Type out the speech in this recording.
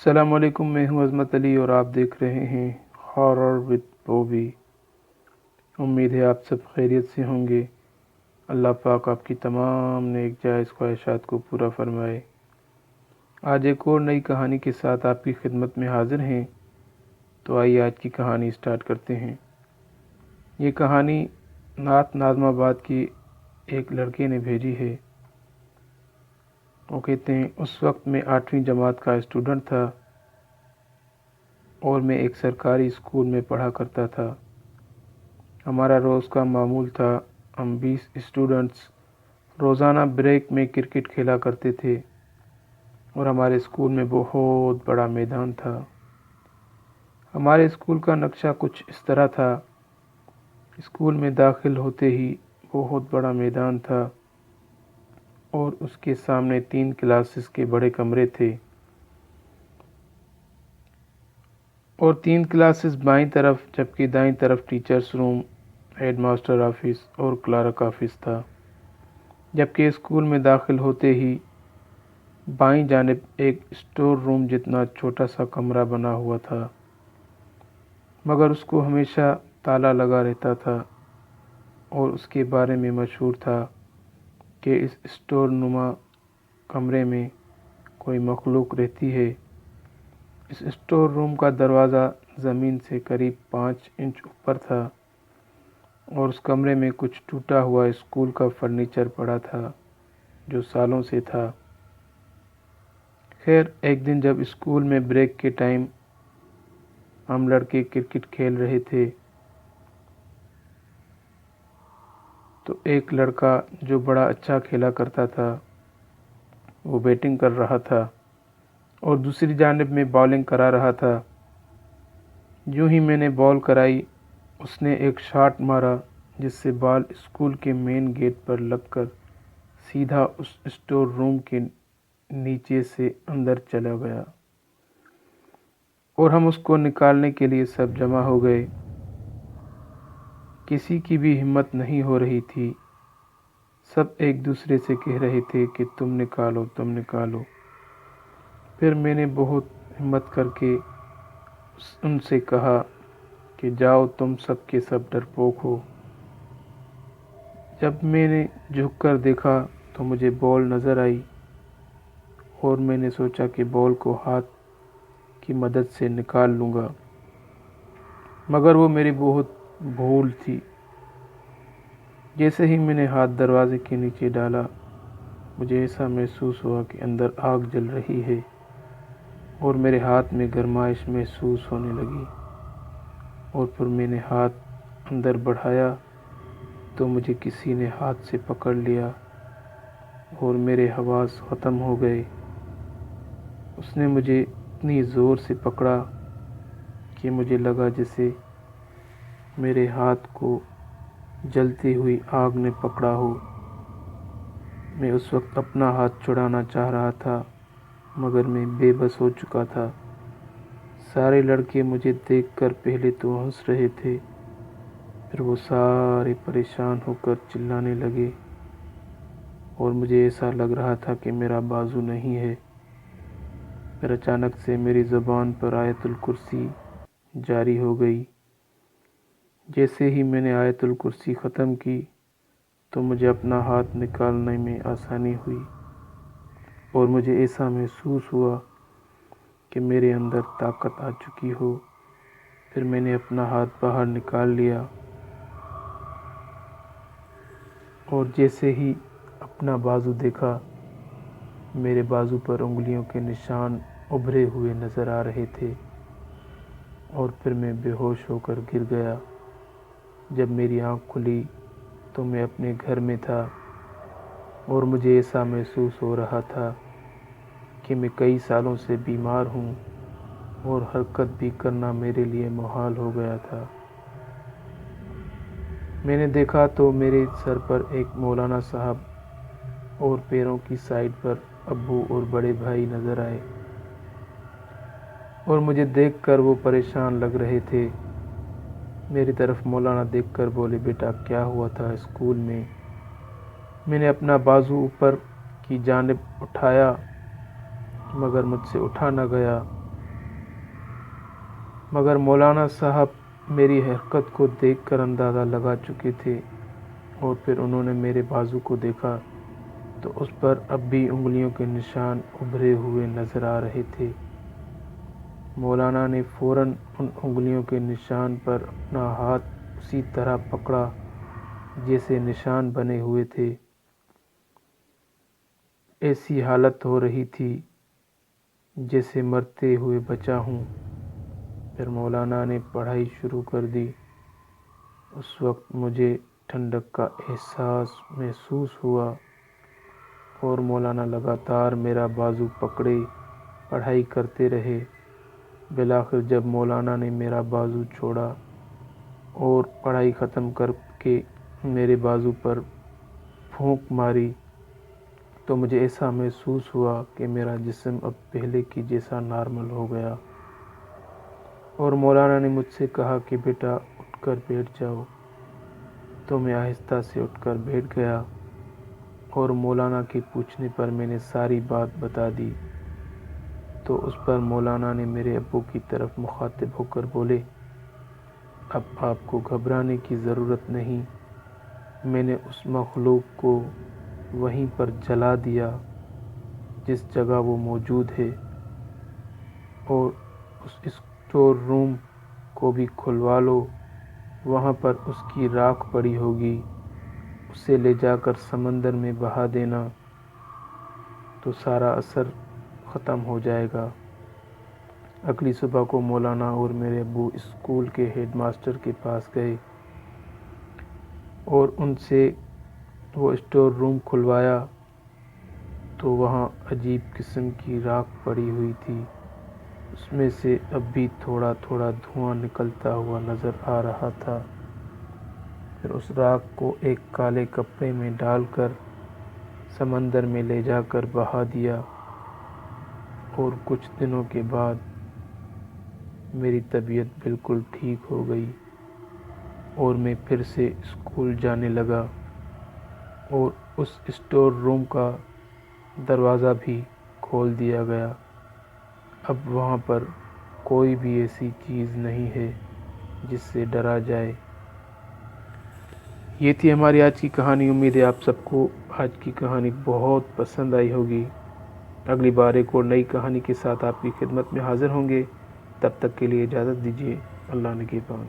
السلام علیکم، میں ہوں عظمت علی اور آپ دیکھ رہے ہیں ہارر وتھ بوبی۔ امید ہے آپ سب خیریت سے ہوں گے۔ اللہ پاک آپ کی تمام نیک جائز خواہشات کو پورا فرمائے۔ آج ایک اور نئی کہانی کے ساتھ آپ کی خدمت میں حاضر ہیں، تو آئیے آج کی کہانی سٹارٹ کرتے ہیں۔ یہ کہانی نارتھ ناظم آباد کی ایک لڑکے نے بھیجی ہے۔ وہ کہتے ہیں، اس وقت میں 8ویں جماعت کا اسٹوڈنٹ تھا اور میں ایک سرکاری اسکول میں پڑھا کرتا تھا۔ ہمارا روز کا معمول تھا، ہم 20 اسٹوڈنٹس روزانہ بریک میں کرکٹ کھیلا کرتے تھے اور ہمارے اسکول میں بہت بڑا میدان تھا۔ ہمارے اسکول کا نقشہ کچھ اس طرح تھا۔ اسکول میں داخل ہوتے ہی بہت بڑا میدان تھا اور اس کے سامنے 3 کلاسز کے بڑے کمرے تھے اور 3 کلاسز بائیں طرف، جبکہ دائیں طرف ٹیچرز روم، ہیڈ ماسٹر آفس اور کلرک آفس تھا۔ جبکہ اسکول میں داخل ہوتے ہی بائیں جانب ایک اسٹور روم جتنا چھوٹا سا کمرہ بنا ہوا تھا، مگر اس کو ہمیشہ تالا لگا رہتا تھا اور اس کے بارے میں مشہور تھا کہ اس اسٹور نما کمرے میں کوئی مخلوق رہتی ہے۔ اس اسٹور روم کا دروازہ زمین سے قریب 5 انچ اوپر تھا اور اس کمرے میں کچھ ٹوٹا ہوا اسکول کا فرنیچر پڑا تھا جو سالوں سے تھا۔ خیر، ایک دن جب اسکول میں بریک کے ٹائم ہم لڑکے کرکٹ کھیل رہے تھے تو ایک لڑکا جو بڑا اچھا کھیلا کرتا تھا وہ بیٹنگ کر رہا تھا اور دوسری جانب میں بالنگ کرا رہا تھا۔ یوں ہی میں نے بال کرائی، اس نے ایک شاٹ مارا جس سے بال اسکول کے مین گیٹ پر لگ کر سیدھا اس اسٹور روم کے نیچے سے اندر چلا گیا اور ہم اس کو نکالنے کے لیے سب جمع ہو گئے۔ کسی کی بھی ہمت نہیں ہو رہی تھی، سب ایک دوسرے سے کہہ رہے تھے کہ تم نکالو، تم نکالو۔ پھر میں نے بہت ہمت کر کے ان سے کہا کہ جاؤ، تم سب کے سب ڈرپوک ہو۔ جب میں نے جھک کر دیکھا تو مجھے بال نظر آئی اور میں نے سوچا کہ بال کو ہاتھ کی مدد سے نکال لوں گا، مگر وہ میری بہت بھول تھی۔ جیسے ہی میں نے ہاتھ دروازے کے نیچے ڈالا، مجھے ایسا محسوس ہوا کہ اندر آگ جل رہی ہے اور میرے ہاتھ میں گرمائش محسوس ہونے لگی، اور پھر میں نے ہاتھ اندر بڑھایا تو مجھے کسی نے ہاتھ سے پکڑ لیا اور میرے حواس ختم ہو گئے۔ اس نے مجھے اتنی زور سے پکڑا کہ مجھے لگا جیسے میرے ہاتھ کو جلتی ہوئی آگ نے پکڑا ہو۔ میں اس وقت اپنا ہاتھ چھڑانا چاہ رہا تھا مگر میں بے بس ہو چکا تھا۔ سارے لڑکے مجھے دیکھ کر پہلے تو ہنس رہے تھے، پھر وہ سارے پریشان ہو کر چلانے لگے اور مجھے ایسا لگ رہا تھا کہ میرا بازو نہیں ہے۔ پھر اچانک سے میری زبان پر آیت الکرسی جاری ہو گئی۔ جیسے ہی میں نے آیت الکرسی ختم کی تو مجھے اپنا ہاتھ نکالنے میں آسانی ہوئی اور مجھے ایسا محسوس ہوا کہ میرے اندر طاقت آ چکی ہو۔ پھر میں نے اپنا ہاتھ باہر نکال لیا اور جیسے ہی اپنا بازو دیکھا، میرے بازو پر انگلیوں کے نشان ابھرے ہوئے نظر آ رہے تھے اور پھر میں بے ہوش ہو کر گر گیا۔ جب میری آنکھ کھلی تو میں اپنے گھر میں تھا اور مجھے ایسا محسوس ہو رہا تھا کہ میں کئی سالوں سے بیمار ہوں اور حرکت بھی کرنا میرے لیے محال ہو گیا تھا۔ میں نے دیکھا تو میرے سر پر ایک مولانا صاحب اور پیروں کی سائیڈ پر ابو اور بڑے بھائی نظر آئے اور مجھے دیکھ کر وہ پریشان لگ رہے تھے۔ میری طرف مولانا دیکھ کر بولے، بیٹا کیا ہوا تھا اسکول میں؟ میں نے اپنا بازو اوپر کی جانب اٹھایا مگر مجھ سے اٹھا نہ گیا مگر مولانا صاحب میری حرکت کو دیکھ کر اندازہ لگا چکے تھے، اور پھر انہوں نے میرے بازو کو دیکھا تو اس پر اب بھی انگلیوں کے نشان ابھرے ہوئے نظر آ رہے تھے۔ مولانا نے فوراً ان انگلیوں کے نشان پر اپنا ہاتھ اسی طرح پکڑا جیسے نشان بنے ہوئے تھے۔ ایسی حالت ہو رہی تھی جیسے مرتے ہوئے بچا ہوں۔ پھر مولانا نے پڑھائی شروع کر دی۔ اس وقت مجھے ٹھنڈک کا احساس محسوس ہوا اور مولانا لگاتار میرا بازو پکڑے پڑھائی کرتے رہے۔ بالآخر جب مولانا نے میرا بازو چھوڑا اور پڑھائی ختم کر کے میرے بازو پر پھونک ماری تو مجھے ایسا محسوس ہوا کہ میرا جسم اب پہلے کی جیسا نارمل ہو گیا، اور مولانا نے مجھ سے کہا کہ بیٹا اٹھ کر بیٹھ جاؤ۔ تو میں آہستہ سے اٹھ کر بیٹھ گیا، اور مولانا کے پوچھنے پر میں نے ساری بات بتا دی۔ تو اس پر مولانا نے میرے ابو کی طرف مخاطب ہو کر بولے، اب آپ کو گھبرانے کی ضرورت نہیں، میں نے اس مخلوق کو وہیں پر جلا دیا جس جگہ وہ موجود ہے، اور اس اسٹور روم کو بھی کھلوا لو، وہاں پر اس کی راکھ پڑی ہوگی، اسے لے جا کر سمندر میں بہا دینا تو سارا اثر ختم ہو جائے گا۔ اگلی صبح کو مولانا اور میرے ابو اسکول کے ہیڈ ماسٹر کے پاس گئے اور ان سے وہ اسٹور روم کھلوایا تو وہاں عجیب قسم کی راکھ پڑی ہوئی تھی۔ اس میں سے اب بھی تھوڑا تھوڑا دھواں نکلتا ہوا نظر آ رہا تھا۔ پھر اس راکھ کو ایک کالے کپڑے میں ڈال کر سمندر میں لے جا کر بہا دیا، اور کچھ دنوں کے بعد میری طبیعت بالکل ٹھیک ہو گئی اور میں پھر سے اسکول جانے لگا، اور اس اسٹور روم کا دروازہ بھی کھول دیا گیا۔ اب وہاں پر کوئی بھی ایسی چیز نہیں ہے جس سے ڈرا جائے۔ یہ تھی ہماری آج کی کہانی۔ امید ہے آپ سب کو آج کی کہانی بہت پسند آئی ہوگی۔ اگلی بار ایک اور نئی کہانی کے ساتھ آپ کی خدمت میں حاضر ہوں گے۔ تب تک کے لیے اجازت دیجیے۔ اللہ نگہبان۔